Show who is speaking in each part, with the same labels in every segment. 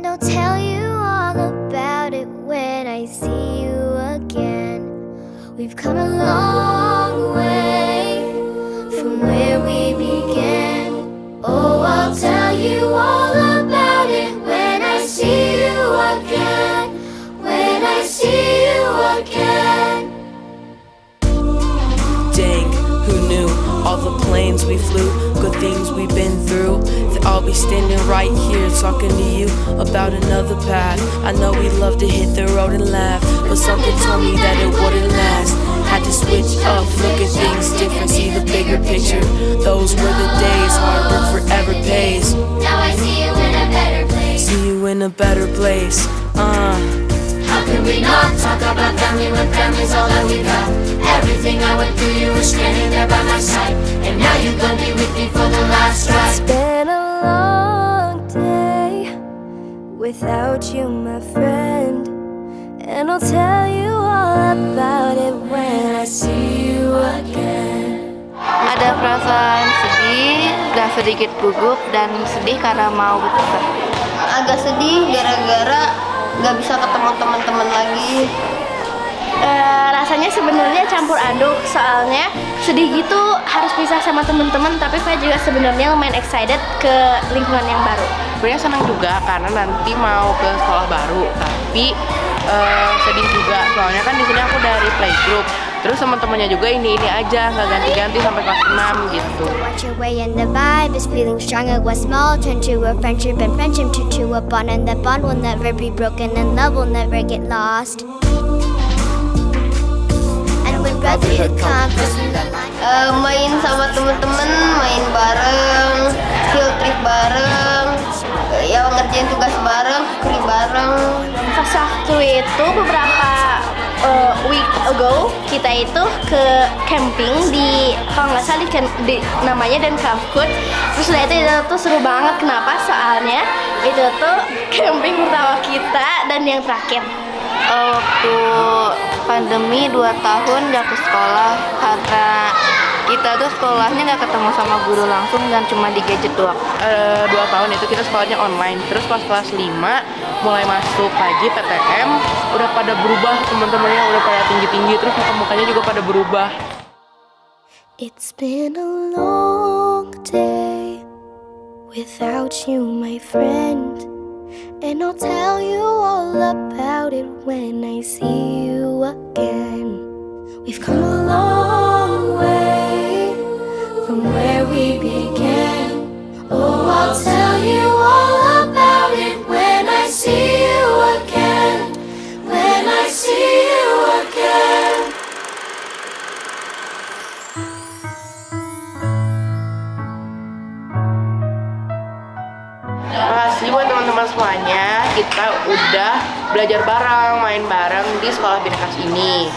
Speaker 1: And I'll tell you all about it when I see you again. We've come a long way from where we began. Oh, I'll tell you all about it when I see you again. When I see you again.
Speaker 2: Dang, who knew? All the planes we flew, good things we've been through. I'll be standing right here talking to you about another path. I know we love to hit the road and laugh, but something told me that it wouldn't last. Had to switch up, look at things different, see the bigger picture. Those were the days, hard work forever pays.
Speaker 1: Now I see you in a better place.
Speaker 2: See you in a better place.
Speaker 1: How could we not talk about family when family's all that we got? Everything I went through, you were standing there by my side, and now you're gonna be with me for the last ride. It's been a long day without you, my friend, and I'll tell you all about it when I see you again.
Speaker 3: Ada perasaan sedih dan sedikit gugup, dan sedih karena mau berpisah.
Speaker 4: Agak sedih gara-gara nggak bisa ketemu teman-teman lagi.
Speaker 3: Rasanya sebenarnya campur aduk, soalnya sedih gitu harus pisah sama teman-teman, tapi saya juga sebenarnya lumayan excited ke lingkungan yang baru.
Speaker 5: Sebenarnya senang juga karena nanti mau ke sekolah baru, tapi sedih juga soalnya kan di sini aku dari playgroup, terus teman-temannya juga ini aja nggak ganti-ganti sampai kelas 6 gitu.
Speaker 1: Watch your way and the vibe is feeling stronger. What's small turn to a friendship, and friendship turn to a bond, and that bond will never be broken, and love will never get lost. And when brotherhood comes,
Speaker 4: Main sama temen-temen, main bareng, field trip bareng, ya ngerjain tugas bareng, kuri bareng.
Speaker 3: Pas waktu itu beberapa week ago kita itu ke camping di, kalau nggak salah namanya Dan Kafkut. Terus itu tuh seru banget. Kenapa? Soalnya itu tuh camping pertama kita dan yang terakhir. Waktu pandemi 2 tahun nggak ke sekolah karena kita tuh sekolahnya nggak ketemu sama guru langsung dan cuma di gadget doang.
Speaker 5: 2 tahun itu kita sekolahnya online, terus pas kelas 5 mulai masuk pagi PTM udah pada berubah, teman-temannya udah pada tinggi-tinggi, terus muka-mukanya juga pada berubah.
Speaker 1: it's been a long day without you, my friend, and I'll tell you all about it when I see you again. We've come a long way from where we began. Oh, I'll tell you all about it when I see you again. When I see you again.
Speaker 5: Makasih buat teman-teman semuanya, kita udah belajar bareng, main bareng di sekolah Bineka ini.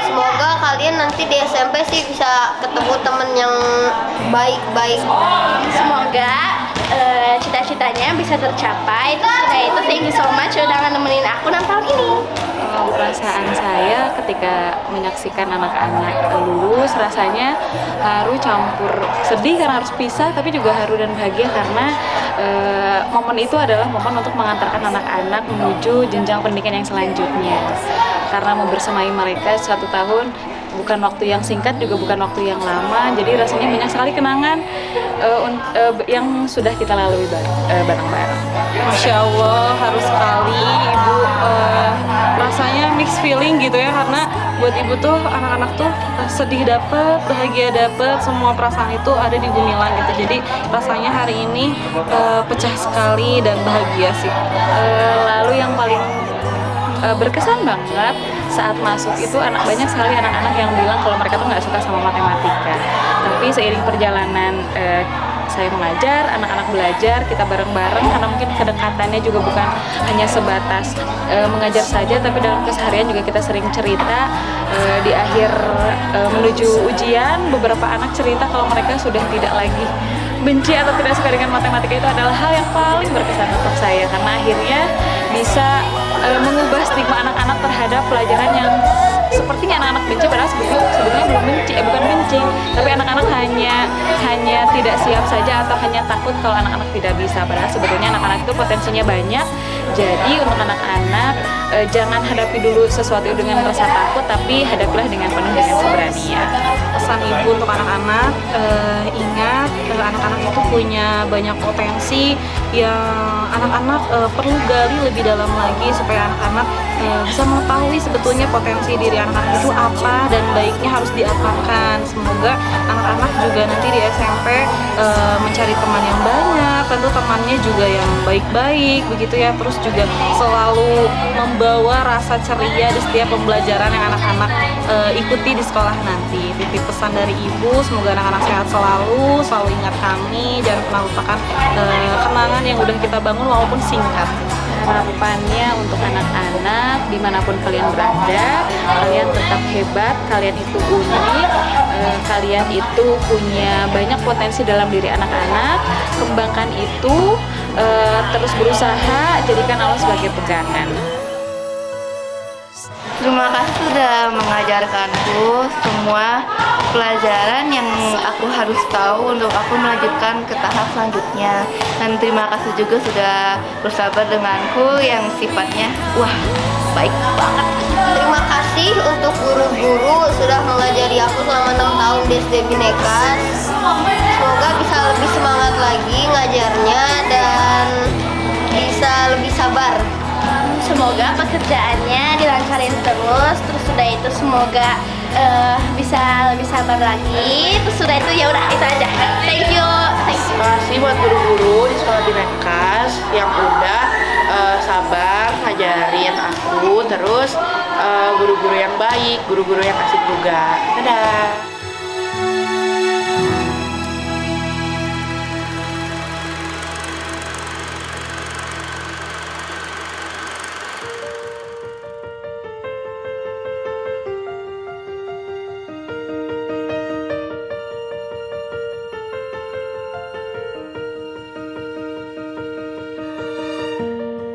Speaker 4: Semoga kalian nanti di SMP sih bisa ketemu temen yang baik-baik.
Speaker 3: Semoga cita-citanya bisa tercapai. Terus udah itu, thank you so much udah nemenin aku 6 tahun ini.
Speaker 6: Perasaan saya ketika menyaksikan anak-anak lulus rasanya haru campur sedih karena harus pisah, tapi juga haru dan bahagia karena momen itu adalah momen untuk mengantarkan anak-anak menuju jenjang pendidikan yang selanjutnya. Karena membersamai mereka 1 tahun bukan waktu yang singkat, juga bukan waktu yang lama, jadi rasanya banyak sekali kenangan yang sudah kita lalui bareng-bareng.
Speaker 7: Masya Allah, harus sekali Ibu, rasanya mixed feeling gitu ya, karena buat Ibu tuh anak-anak tuh sedih dapet, bahagia dapet, semua perasaan itu ada di Gumilang gitu. Jadi rasanya hari ini pecah sekali dan bahagia sih.
Speaker 6: Lalu yang paling berkesan banget saat masuk itu banyak sekali anak-anak yang bilang kalau mereka tuh nggak suka sama matematika, tapi seiring perjalanan saya mengajar, anak-anak belajar, kita bareng-bareng karena mungkin kedekatannya juga bukan hanya sebatas mengajar saja, tapi dalam keseharian juga kita sering cerita. Di akhir menuju ujian, beberapa anak cerita kalau mereka sudah tidak lagi benci atau tidak suka dengan matematika. Itu adalah hal yang paling berkesan untuk saya karena akhirnya bisa mengubah stigma anak-anak terhadap pelajaran yang sepertinya anak-anak benci padahal sebetulnya belum benci, bukan benci, tapi anak-anak hanya tidak siap saja atau hanya takut kalau anak-anak tidak bisa, padahal sebetulnya anak-anak itu potensinya banyak. Jadi untuk anak-anak jangan hadapi dulu sesuatu dengan rasa takut, tapi hadapilah dengan penuh dengan keberanian.
Speaker 7: Pesan ibu untuk anak-anak, ingat anak-anak itu punya banyak potensi yang anak-anak perlu gali lebih dalam lagi supaya anak-anak bisa mengetahui sebetulnya potensi diri anak-anak itu apa dan baiknya harus diapakan. Semoga anak-anak juga nanti di SMP mencari teman yang banyak, tentu temannya juga yang baik-baik begitu ya, terus juga selalu membawa rasa ceria di setiap pembelajaran yang anak-anak ikuti di sekolah nanti. Titip pesan dari ibu, semoga anak-anak sehat selalu ingat kami, jangan pernah lupakan kenangan yang udah kita bangun walaupun singkat.
Speaker 6: Harapannya untuk anak-anak dimanapun kalian berada, kalian tetap hebat, kalian itu unik, kalian itu punya banyak potensi dalam diri anak-anak. Kembangkan itu, terus berusaha, jadikan Allah sebagai pegangan.
Speaker 3: Terima kasih sudah mengajarkanku semua pelajaran yang aku harus tahu untuk aku melanjutkan ke tahap selanjutnya. Dan terima kasih juga sudah bersabar denganku yang sifatnya baik banget.
Speaker 4: Terima kasih untuk guru-guru sudah mengajari aku selama 6 tahun di SD Binekas. Semoga bisa lebih semangat lagi ngajarnya dan bisa lebih sabar.
Speaker 3: Semoga pekerjaannya dilancarin terus sudah itu semoga bisa lebih sabar lagi. Terus sudah itu ya udah itu aja. Thank you.
Speaker 5: Terima kasih buat guru-guru di sekolah Binekas yang udah sabar ngajarin aku, terus guru-guru yang baik, guru-guru yang asik juga. Dadah.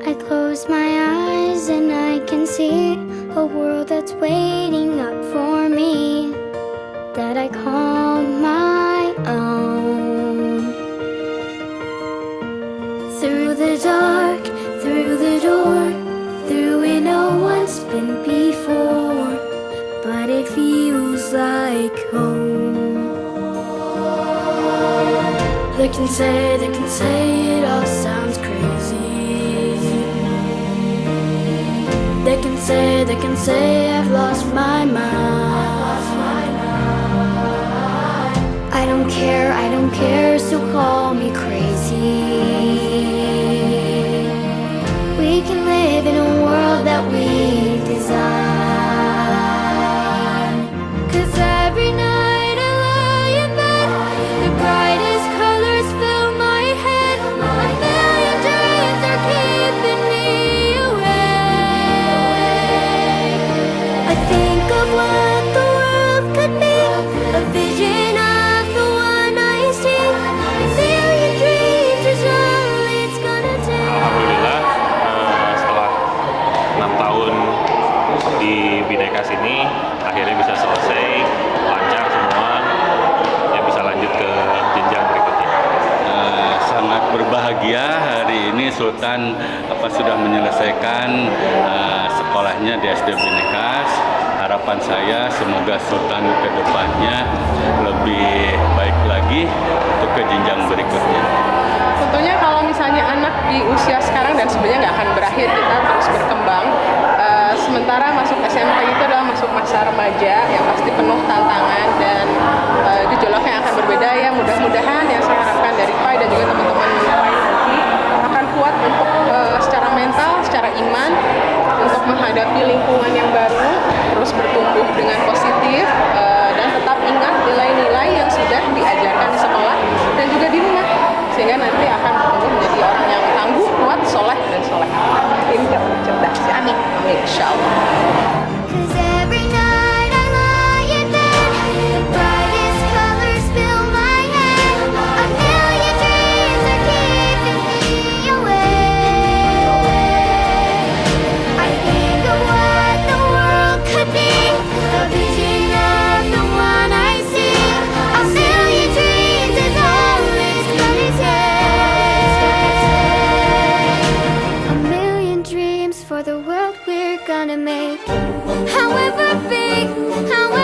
Speaker 1: I close my eyes and I can see a world that's waiting up for me, that I call my own. Through the dark, through the door, through it no one's been before, but it feels like home. They can say it all sounds crazy. They can say I've lost my mind. I don't care, so call me crazy. We can live in a world that we design. 'Cause every night I lie in bed, the brightest colors fill my head. A million dreams are keeping me awake. I think of what the world could be, a vision of the one I see. A million dreams is all it's gonna take.
Speaker 8: Alhamdulillah setelah 6 tahun di Binekas ini akhirnya bisa selesai lancar semua, ya bisa lanjut ke jenjang berikutnya.
Speaker 9: Sangat berbahagia hari ini Sultan sudah menyelesaikan sekolahnya di SD Binekas. Harapan saya semoga Sultan ke depannya lebih baik lagi untuk ke jenjang berikutnya.
Speaker 5: Tentunya kalau misalnya anak di usia sekarang dan sebenarnya nggak akan berakhir, kita terus berkembang. Sementara masuk SMP itu adalah masuk masa remaja yang pasti penuh tantangan dan gejolak yang akan berbeda. Ya mudah-mudahan yang saya harapkan dari Pai dan juga teman-teman Pai nanti akan kuat untuk secara mental, secara iman untuk menghadapi lingkungan yang baru, terus bertumbuh dengan positif dan tetap ingat nilai-nilai yang sudah diajarkan di sekolah dan juga di rumah, sehingga nanti akan bertumbuh menjadi orang yang tangguh, kuat, soleh dan soleh. Pintar, cerdas. Amin. Amin. Insyaallah.
Speaker 1: 'Cause every night I lie in bed, the brightest colors fill my head. A million dreams are keeping me awake. I think of what the world could be, gonna make. However big, however